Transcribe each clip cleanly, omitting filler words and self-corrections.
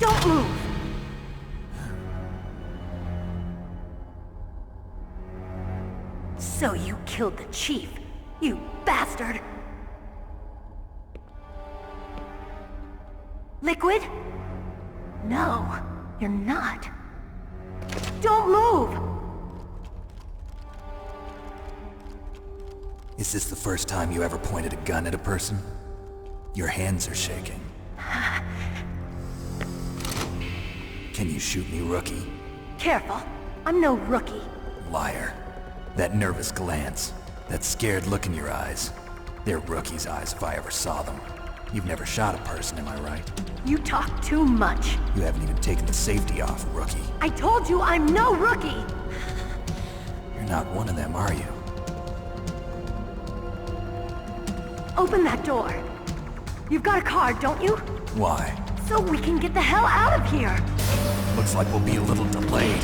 Don't move! So you killed the chief, you bastard! Liquid? No, you're not. Don't move! Is this the first time you ever pointed a gun at a person? Your hands are shaking. Can you shoot me, rookie? Careful, I'm no rookie. Liar. That nervous glance, that scared look in your eyes. They're rookie's eyes if I ever saw them. You've never shot a person, am I right? You talk too much. You haven't even taken the safety off, rookie. I told you I'm no rookie! You're not one of them, are you? Open that door. You've got a card, don't you? Why? So we can get the hell out of here! Looks like we'll be a little delayed.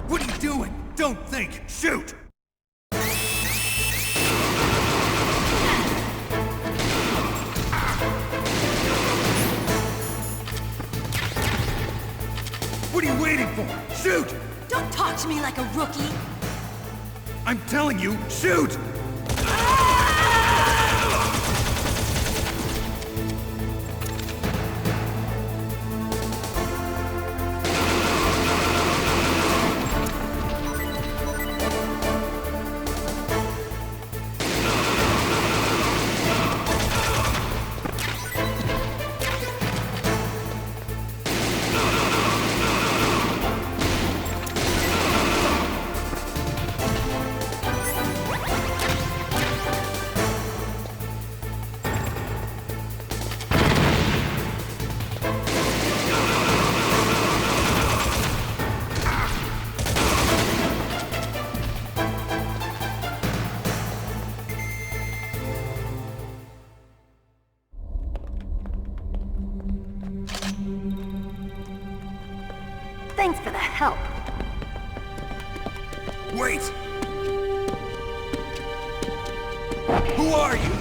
What are you doing? Don't think! Shoot! What are you waiting for? Shoot! Don't talk to me like a rookie! I'm telling you, shoot! Thanks for the help. Wait! Who are you?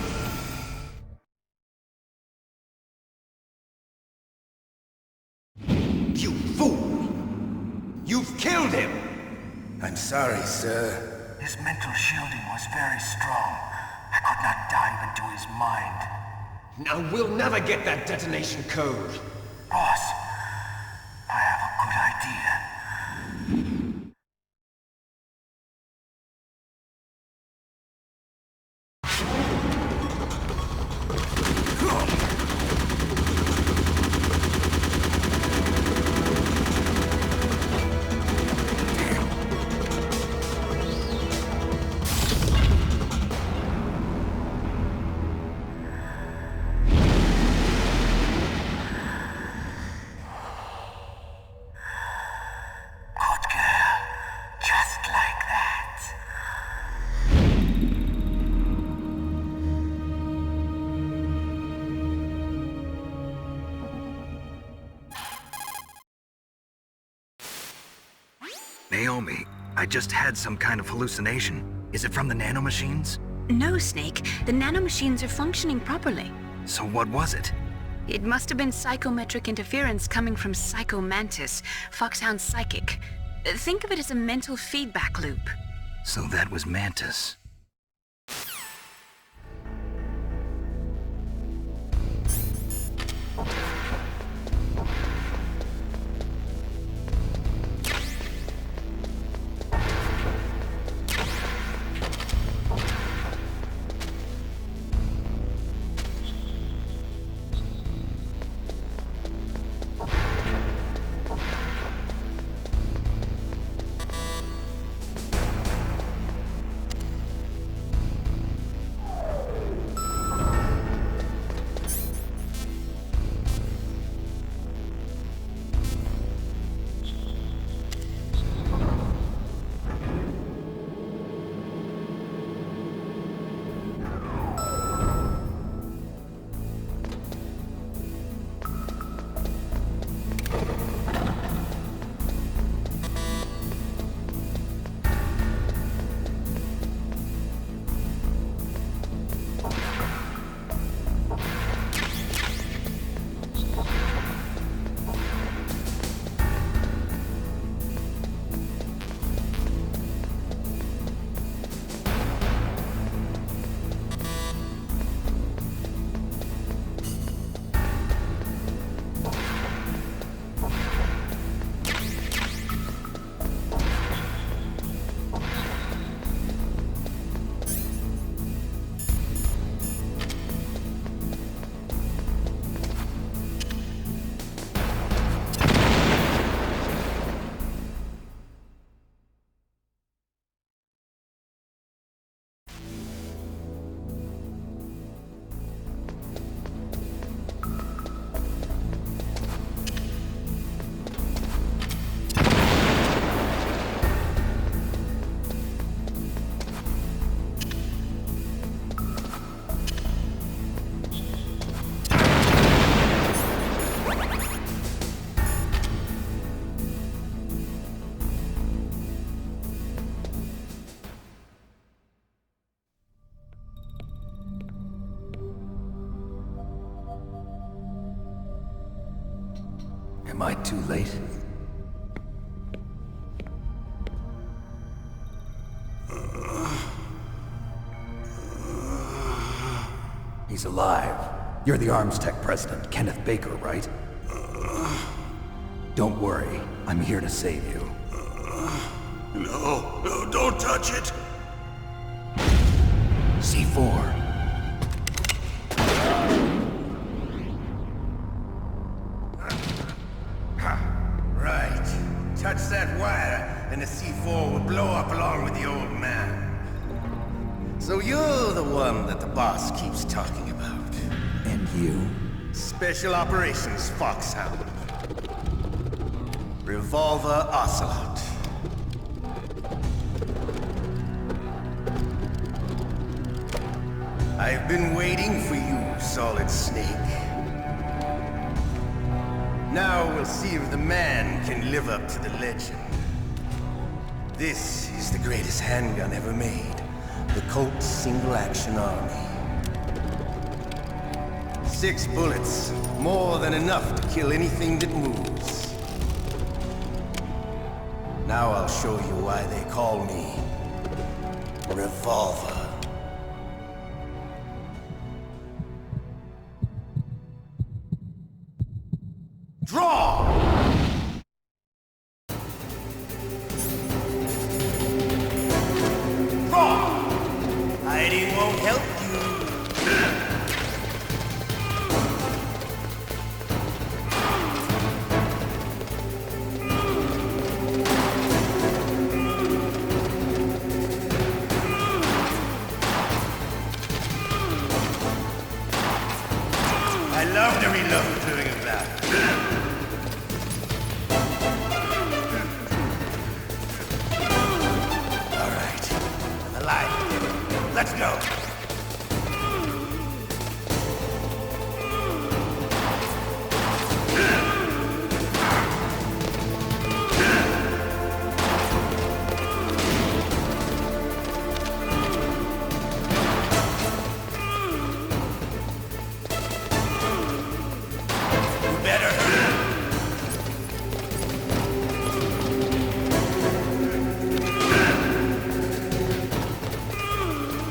You fool! You've killed him! I'm sorry, sir. His mental shielding was very strong. I could not dive into his mind. Now we'll never get that detonation code. Boss, I have a good idea. Good girl. Just like that. Naomi, I just had some kind of hallucination. Is it from the nanomachines? No, Snake. The nanomachines are functioning properly. So what was it? It must have been psychometric interference coming from Psycho Mantis, Foxhound's psychic. Think of it as a mental feedback loop. So that was Mantis. Am I too late? He's alive. You're the Arms Tech president, Kenneth Baker, right? Don't worry. I'm here to save you. No, don't touch it! C4. Right. Touch that wire, and the C4 will blow up along with the old man. So you're the one that the boss keeps talking about. And you? Special Operations Foxhound. Revolver Ocelot. I've been waiting for you, Solid Snake. Now we'll see if the man can live up to the legend. This is the greatest handgun ever made. The Colt Single Action Army. 6 bullets, more than enough to kill anything that moves. Now I'll show you why they call me Revolver. Draw! Hiding won't help you. I love to reload during a battle. All right, alive. Let's go.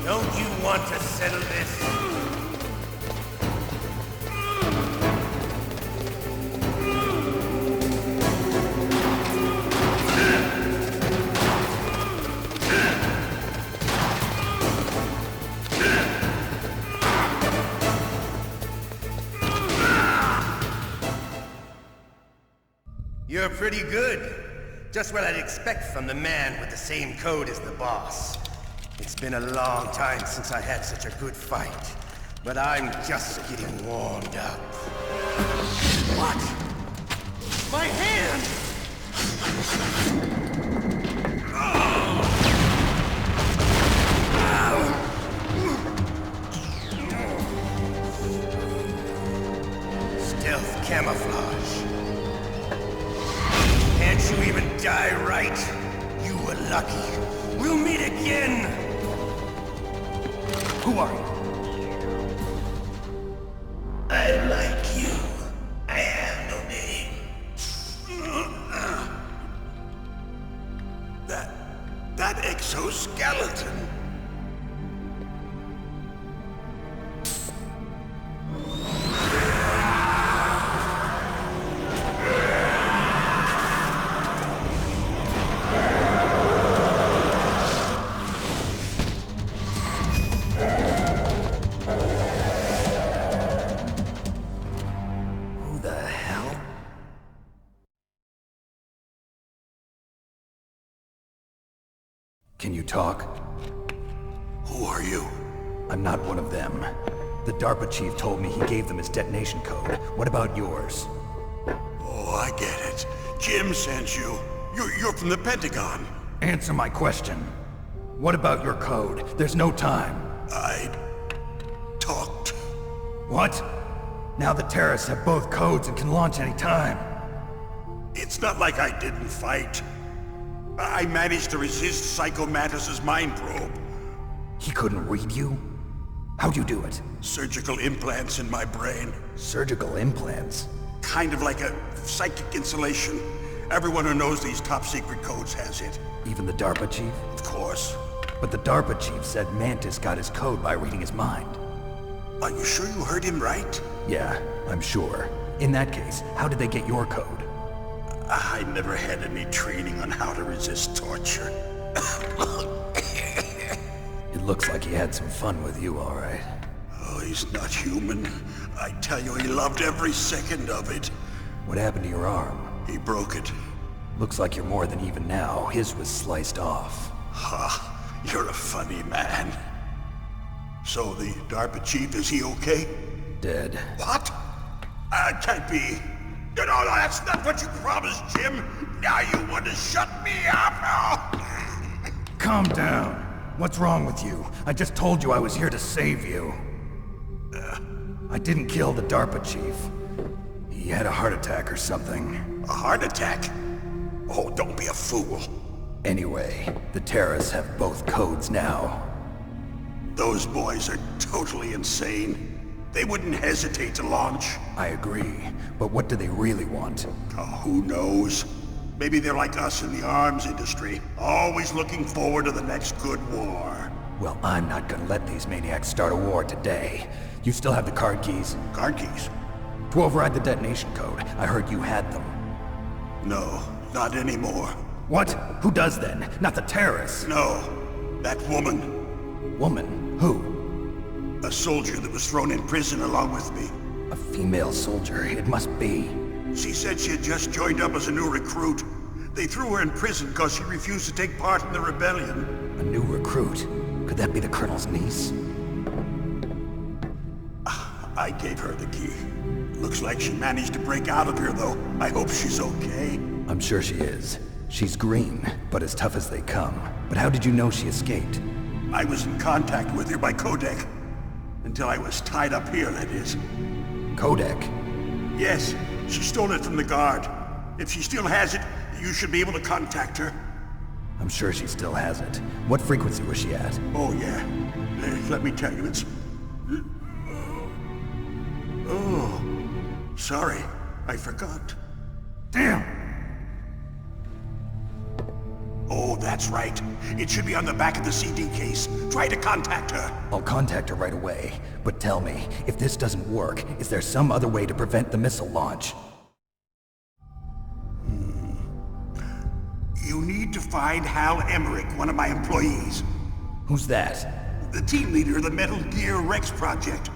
Don't you want to settle this? You're pretty good. Just what I'd expect from the man with the same code as the boss. It's been a long time since I had such a good fight, but I'm just getting warmed up. What? My hand! Stealth camouflage. Can't you even die right? You were lucky. We'll meet again! Who are you? I'm like you. I have no name. That exoskeleton. Who the hell? Can you talk? Who are you? I'm not one of them. The DARPA chief told me he gave them his detonation code. What about yours? Oh, I get it. Jim sent you. You're from the Pentagon. Answer my question. What about your code? There's no time. I talked. What? Now the terrorists have both codes and can launch any time. It's not like I didn't fight. I managed to resist Psycho Mantis's mind probe. He couldn't read you? How'd you do it? Surgical implants in my brain. Surgical implants? Kind of like a psychic insulation. Everyone who knows these top-secret codes has it. Even the DARPA chief? Of course. But the DARPA chief said Mantis got his code by reading his mind. Are you sure you heard him right? Yeah, I'm sure. In that case, how did they get your code? I never had any training on how to resist torture. It looks like he had some fun with you, all right. Oh, he's not human. I tell you, he loved every second of it. What happened to your arm? He broke it. Looks like you're more than even now. His was sliced off. Ha, you're a funny man. So the DARPA chief, is he okay? Dead. What? Can't be. No, that's not what you promised, Jim. Now you want to shut me up? Calm down. What's wrong with you? I just told you I was here to save you. I didn't kill the DARPA chief. He had a heart attack or something. A heart attack? Oh, don't be a fool. Anyway, the terrorists have both codes now. Those boys are totally insane. They wouldn't hesitate to launch. I agree, but what do they really want? Oh, who knows? Maybe they're like us in the arms industry, always looking forward to the next good war. Well, I'm not gonna let these maniacs start a war today. You still have the card keys? Card keys? To override the detonation code. I heard you had them. No, not anymore. What? Who does then? Not the terrorists. No, that woman. Woman? Who? A soldier that was thrown in prison along with me. A female soldier. It must be. She said she had just joined up as a new recruit. They threw her in prison because she refused to take part in the rebellion. A new recruit? Could that be the Colonel's niece? I gave her the key. Looks like she managed to break out of here, though. I hope she's okay. I'm sure she is. She's green, but as tough as they come. But how did you know she escaped? I was in contact with her by codec. Until I was tied up here, that is. Codec? Yes, she stole it from the guard. If she still has it, you should be able to contact her. I'm sure she still has it. What frequency was she at? Oh, yeah. Let me tell you, it's... Oh, sorry. I forgot. Damn! Oh, that's right. It should be on the back of the CD case. Try to contact her. I'll contact her right away. But tell me, if this doesn't work, is there some other way to prevent the missile launch? You need to find Hal Emmerich, one of my employees. Who's that? The team leader of the Metal Gear Rex project.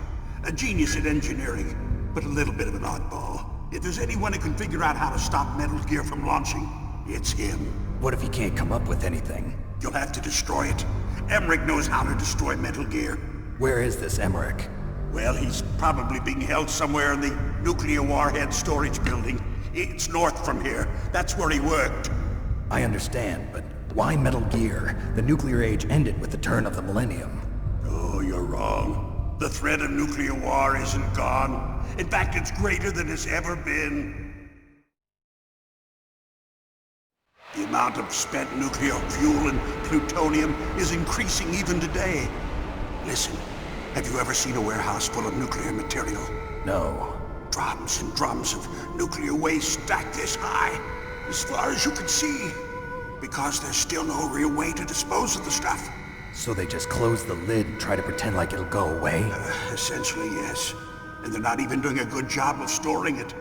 A genius at engineering, but a little bit of an oddball. If there's anyone who can figure out how to stop Metal Gear from launching, it's him. What if he can't come up with anything? You'll have to destroy it. Emmerich knows how to destroy Metal Gear. Where is this Emmerich? Well, he's probably being held somewhere in the nuclear warhead storage building. It's north from here. That's where he worked. I understand, but why Metal Gear? The nuclear age ended with the turn of the millennium. Oh, you're wrong. The threat of nuclear war isn't gone. In fact, it's greater than it's ever been. The amount of spent nuclear fuel and plutonium is increasing even today. Listen, have you ever seen a warehouse full of nuclear material? No. Drums and drums of nuclear waste stacked this high, as far as you can see, because there's still no real way to dispose of the stuff. So they just close the lid and try to pretend like it'll go away? Essentially, yes. And they're not even doing a good job of storing it.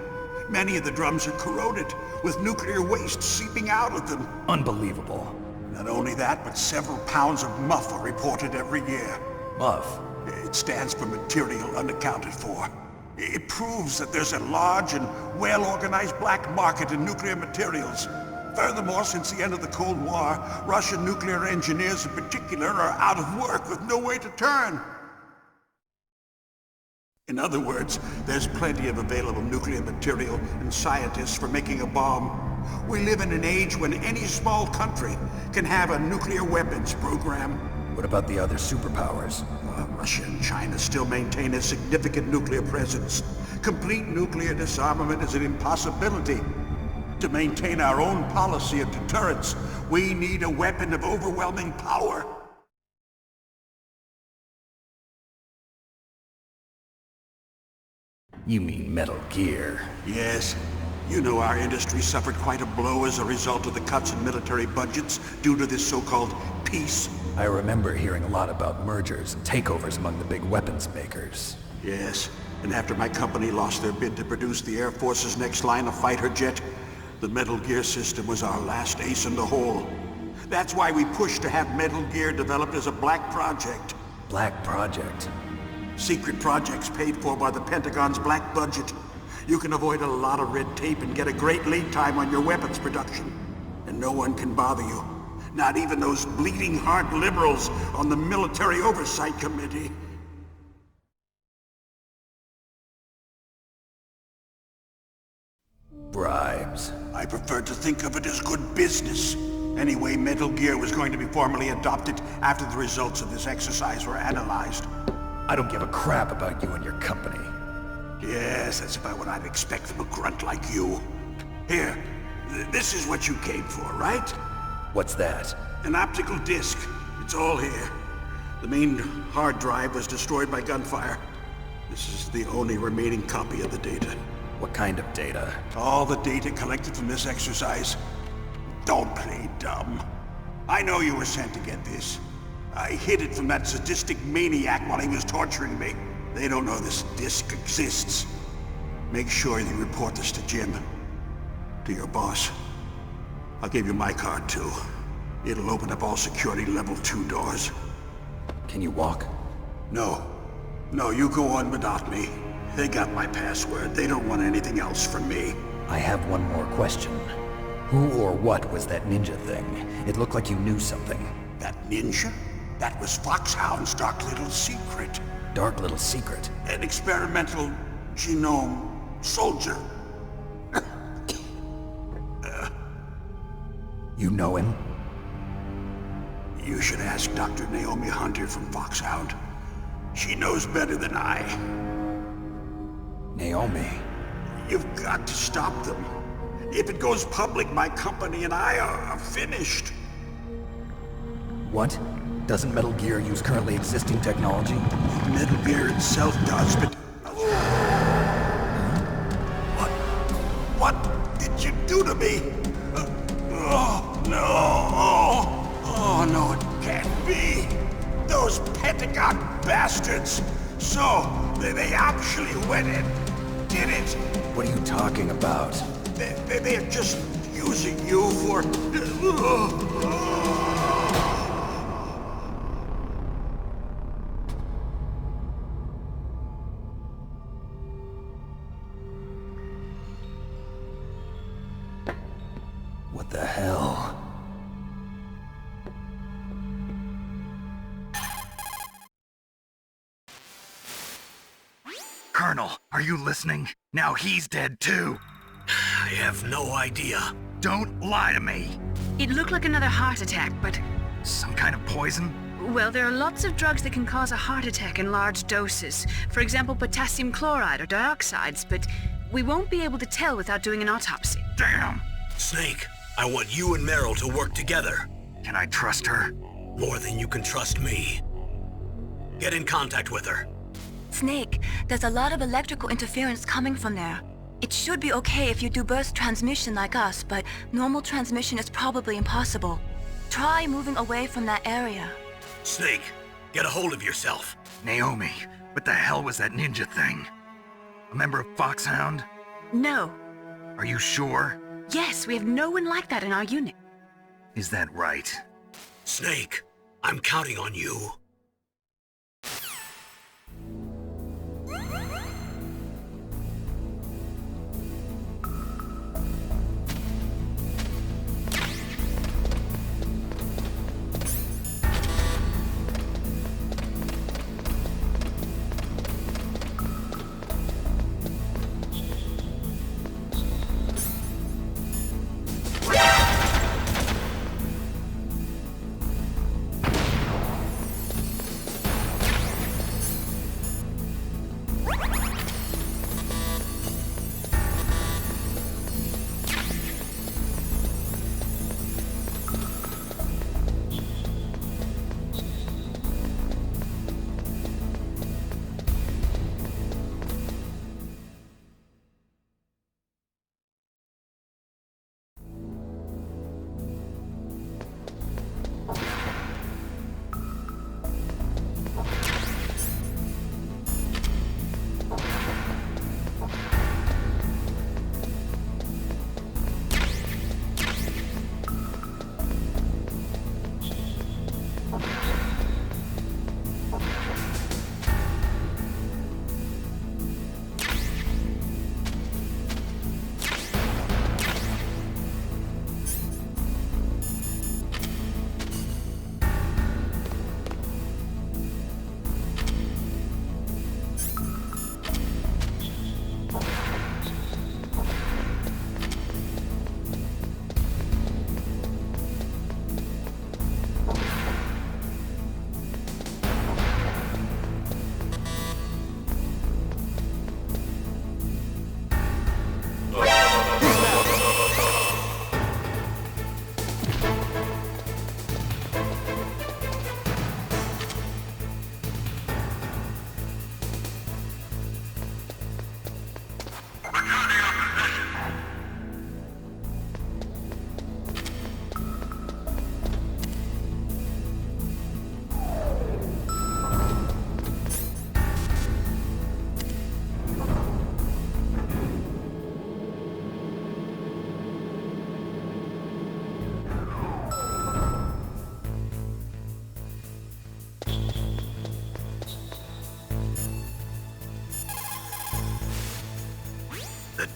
Many of the drums are corroded, with nuclear waste seeping out of them. Unbelievable. Not only that, but several pounds of MUF are reported every year. MUF? It stands for material unaccounted for. It proves that there's a large and well-organized black market in nuclear materials. Furthermore, since the end of the Cold War, Russian nuclear engineers in particular are out of work with no way to turn. In other words, there's plenty of available nuclear material and scientists for making a bomb. We live in an age when any small country can have a nuclear weapons program. What about the other superpowers? Russia and China still maintain a significant nuclear presence. Complete nuclear disarmament is an impossibility. To maintain our own policy of deterrence, we need a weapon of overwhelming power. You mean Metal Gear? Yes, You know our industry suffered quite a blow as a result of the cuts in military budgets due to this so-called peace. I remember hearing a lot about mergers and takeovers among the big weapons makers. Yes, and after my company lost their bid to produce the Air Force's next line of fighter jet, the Metal Gear system was our last ace in the hole. That's why we pushed to have Metal Gear developed as a black project. Black Project? Secret projects paid for by the Pentagon's black budget. You can avoid a lot of red tape and get a great lead time on your weapons production. And no one can bother you. Not even those bleeding heart liberals on the Military Oversight Committee. Bribes. I prefer to think of it as good business. Anyway, Metal Gear was going to be formally adopted after the results of this exercise were analyzed. I don't give a crap about you and your company. Yes, that's about what I'd expect from a grunt like you. Here, this is what you came for, right? What's that? An optical disc. It's all here. The main hard drive was destroyed by gunfire. This is the only remaining copy of the data. What kind of data? All the data collected from this exercise. Don't play dumb. I know you were sent to get this. I hid it from that sadistic maniac while he was torturing me. They don't know this disc exists. Make sure you report this to Jim. To your boss. I'll give you my card too. It'll open up all security level 2 doors. Can you walk? No. No, you go on without me. They got my password. They don't want anything else from me. I have one more question. Who or what was that ninja thing? It looked like you knew something. That ninja? That was Foxhound's dark little secret. Dark little secret? An experimental genome soldier. You know him? You should ask Dr. Naomi Hunter from Foxhound. She knows better than I. Naomi? You've got to stop them. If it goes public, my company and I are finished. What? Doesn't Metal Gear use currently existing technology? Metal Gear itself does, but... What did you do to me? Oh, no. Oh, no, it can't be. Those Pentagon bastards. So, they actually went and did it. What are you talking about? They're just using you for... What the hell? Colonel, are you listening? Now he's dead too. I have no idea. Don't lie to me. It looked like another heart attack, but... Some kind of poison? Well, there are lots of drugs that can cause a heart attack in large doses. For example, potassium chloride or dioxides, but we won't be able to tell without doing an autopsy. Damn! Snake, I want you and Meryl to work together. Can I trust her? More than you can trust me. Get in contact with her. Snake, there's a lot of electrical interference coming from there. It should be okay if you do burst transmission like us, but normal transmission is probably impossible. Try moving away from that area. Snake, get a hold of yourself. Naomi, what the hell was that ninja thing? A member of Foxhound? No. Are you sure? Yes, we have no one like that in our unit. Is that right? Snake, I'm counting on you.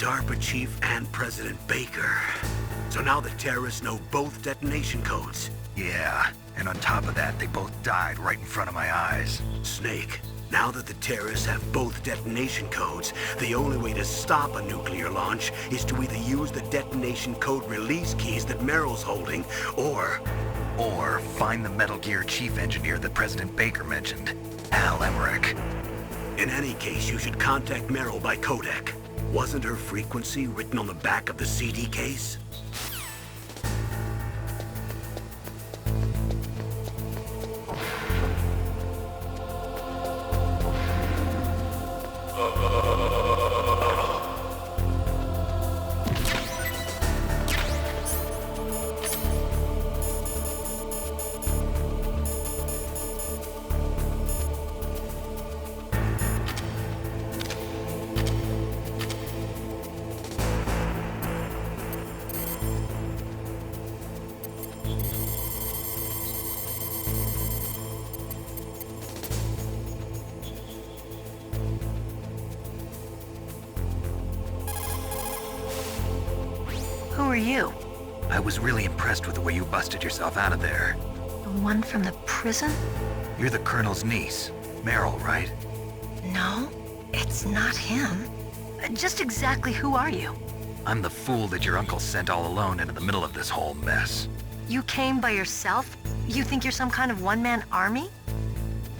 DARPA chief and President Baker. So now the terrorists know both detonation codes. Yeah, and on top of that, they both died right in front of my eyes. Snake, now that the terrorists have both detonation codes, the only way to stop a nuclear launch is to either use the detonation code release keys that Meryl's holding, or find the Metal Gear chief engineer that President Baker mentioned, Al Emmerich. in any case, you should contact Meryl by codec. Wasn't her frequency written on the back of the CD case? Who are you? I was really impressed with the way you busted yourself out of there. The one from the prison? You're the Colonel's niece, Meryl, right? No, it's not him. Just exactly who are you? I'm the fool that your uncle sent all alone into the middle of this whole mess. You came by yourself? You think you're some kind of one-man army?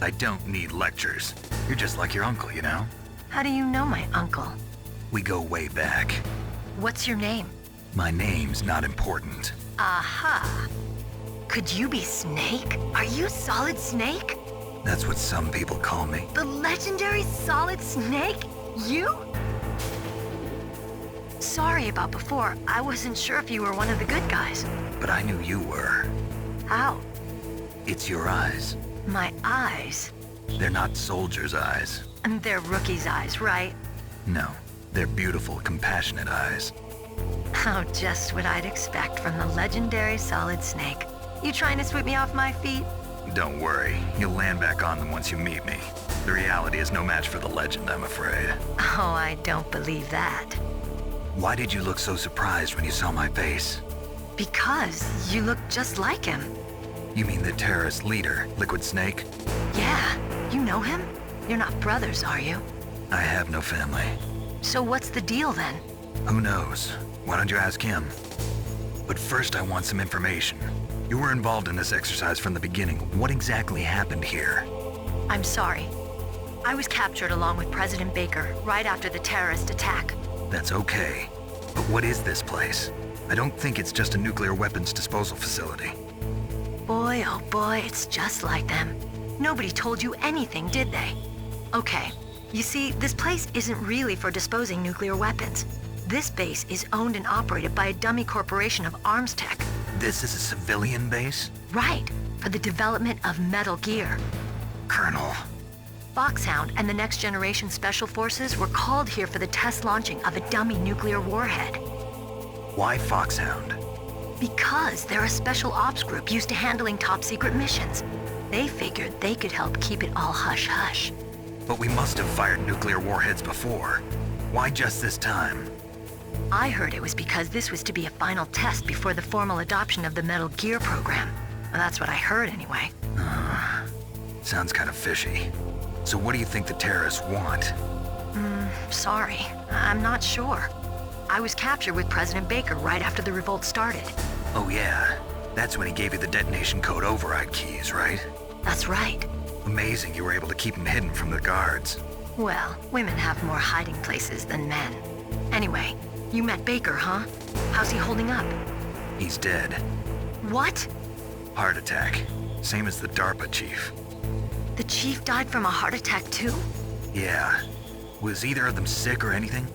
I don't need lectures. You're just like your uncle, you know? How do you know my uncle? We go way back. What's your name? My name's not important. Aha. Could you be Snake? Are you Solid Snake? That's what some people call me. The legendary Solid Snake? You? Sorry about before. I wasn't sure if you were one of the good guys. But I knew you were. How? It's your eyes. My eyes? They're not soldiers' eyes. And they're rookies' eyes, right? No, they're beautiful, compassionate eyes. Oh, just what I'd expect from the legendary Solid Snake. You trying to sweep me off my feet? Don't worry, you'll land back on them once you meet me. The reality is no match for the legend, I'm afraid. Oh, I don't believe that. Why did you look so surprised when you saw my face? Because you look just like him. You mean the terrorist leader, Liquid Snake? Yeah, you know him? You're not brothers, are you? I have no family. So what's the deal then? Who knows? Why don't you ask him? But first I want some information. You were involved in this exercise from the beginning. What exactly happened here? I'm sorry. I was captured along with President Baker right after the terrorist attack. That's okay. But what is this place? I don't think it's just a nuclear weapons disposal facility. Boy, oh boy, it's just like them. Nobody told you anything, did they? Okay, you see, this place isn't really for disposing nuclear weapons. This base is owned and operated by a dummy corporation of arms tech. This is a civilian base? Right, for the development of Metal Gear. Colonel. Foxhound and the Next Generation Special Forces were called here for the test launching of a dummy nuclear warhead. Why Foxhound? Because they're a special ops group used to handling top-secret missions. They figured they could help keep it all hush-hush. But we must have fired nuclear warheads before. Why just this time? I heard it was because this was to be a final test before the formal adoption of the Metal Gear program. Well, that's what I heard anyway. Sounds kind of fishy. So what do you think the terrorists want? Sorry, I'm not sure. I was captured with President Baker right after the revolt started. Oh yeah, that's when he gave you the detonation code override keys, right? That's right. Amazing you were able to keep him hidden from the guards. Well, women have more hiding places than men. Anyway, you met Baker, huh? How's he holding up? He's dead. What? Heart attack. Same as the DARPA chief. The chief died from a heart attack too? Yeah. Was either of them sick or anything?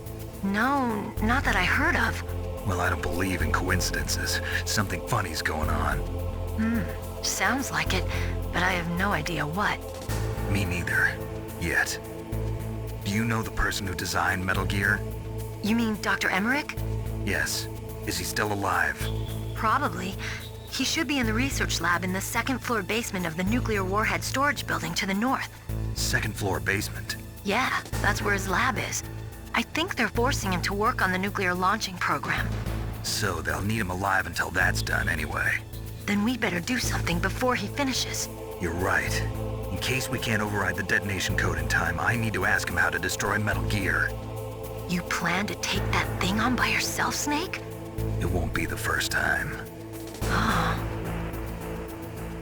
No, not that I heard of. Well, I don't believe in coincidences. Something funny's going on. Sounds like it, but I have no idea what. Me neither. Yet. Do you know the person who designed Metal Gear? You mean Dr. Emmerich? Yes. Is he still alive? Probably. He should be in the research lab in the second-floor basement of the nuclear warhead storage building to the north. Second floor basement. Yeah, that's where his lab is. I think they're forcing him to work on the nuclear launching program. So they'll need him alive until that's done anyway. Then we better do something before he finishes. You're right. In case we can't override the detonation code in time, I need to ask him how to destroy Metal Gear. You plan to take that thing on by yourself, Snake? It won't be the first time. Oh.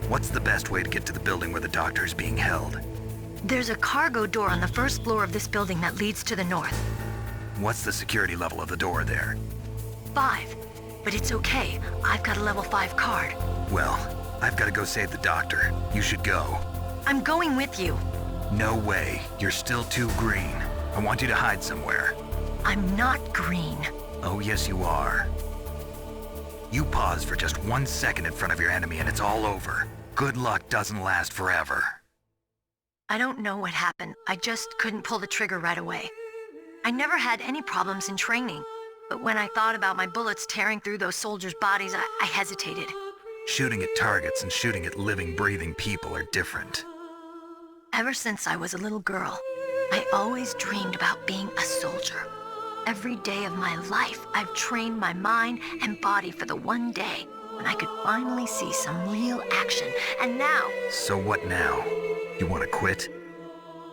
What's the best way to get to the building where the doctor is being held? There's a cargo door on the first floor of this building that leads to the north. What's the security level of the door there? 5. But it's okay. I've got a level 5 card. Well, I've got to go save the doctor. You should go. I'm going with you. No way. You're still too green. I want you to hide somewhere. I'm not green. Oh, yes, you are. You pause for just 1 second in front of your enemy and it's all over. Good luck doesn't last forever. I don't know what happened. I just couldn't pull the trigger right away. I never had any problems in training, but when I thought about my bullets tearing through those soldiers' bodies, I hesitated. Shooting at targets and shooting at living, breathing people are different. Ever since I was a little girl, I always dreamed about being a soldier. Every day of my life, I've trained my mind and body for the one day when I could finally see some real action, and now... So what now? You want to quit?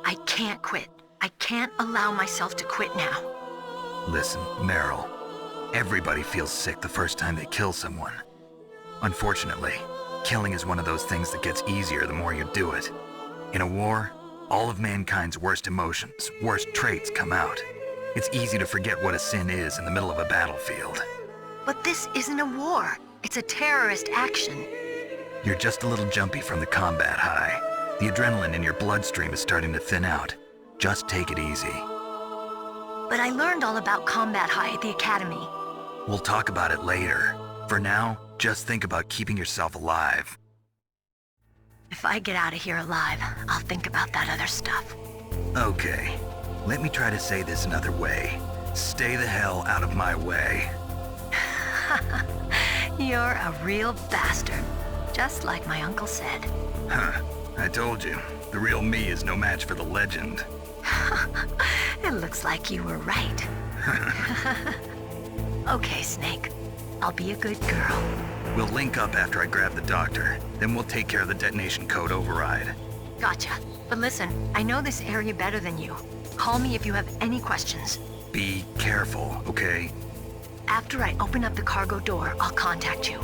I can't quit. I can't allow myself to quit now. Listen, Meryl, everybody feels sick the first time they kill someone. Unfortunately, killing is one of those things that gets easier the more you do it. In a war, all of mankind's worst emotions, worst traits come out. It's easy to forget what a sin is in the middle of a battlefield. But this isn't a war. It's a terrorist action. You're just a little jumpy from the combat high. The adrenaline in your bloodstream is starting to thin out. Just take it easy. But I learned all about combat high at the academy. We'll talk about it later. For now, just think about keeping yourself alive. If I get out of here alive, I'll think about that other stuff. Okay. Let me try to say this another way. Stay the hell out of my way. You're a real bastard. Just like my uncle said. Huh. I told you. The real me is no match for the legend. It looks like you were right. Okay, Snake. I'll be a good girl. We'll link up after I grab the doctor. Then we'll take care of the detonation code override. Gotcha. But listen, I know this area better than you. Call me if you have any questions. Be careful, okay? After I open up the cargo door, I'll contact you.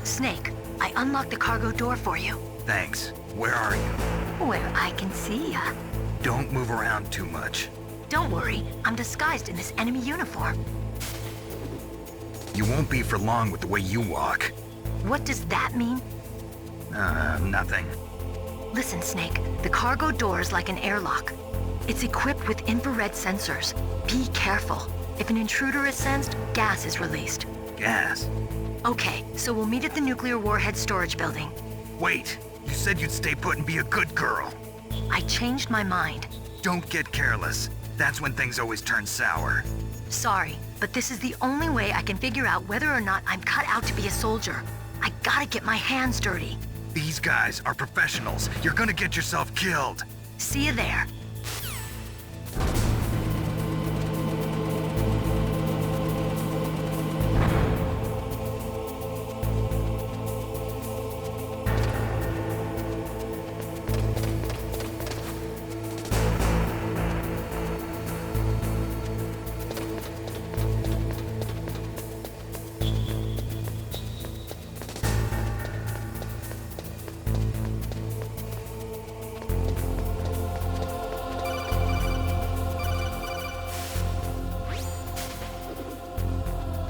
Snake, I unlocked the cargo door for you. Thanks. Where are you? Where I can see ya. Don't move around too much. Don't worry, I'm disguised in this enemy uniform. You won't be for long with the way you walk. What does that mean? Nothing. Listen, Snake, the cargo door is like an airlock. It's equipped with infrared sensors. Be careful. If an intruder is sensed, gas is released. Gas? Okay, so we'll meet at the nuclear warhead storage building. Wait, you said you'd stay put and be a good girl. I changed my mind. Don't get careless. That's when things always turn sour. Sorry, but this is the only way I can figure out whether or not I'm cut out to be a soldier. I gotta get my hands dirty. These guys are professionals. You're gonna get yourself killed. See you there.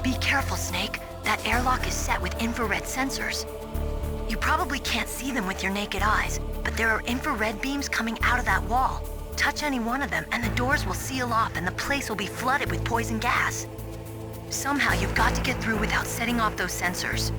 Be careful, Snake. That airlock is set with infrared sensors. You probably can't see them with your naked eyes, but there are infrared beams coming out of that wall. Touch any one of them and the doors will seal off and the place will be flooded with poison gas. Somehow you've got to get through without setting off those sensors.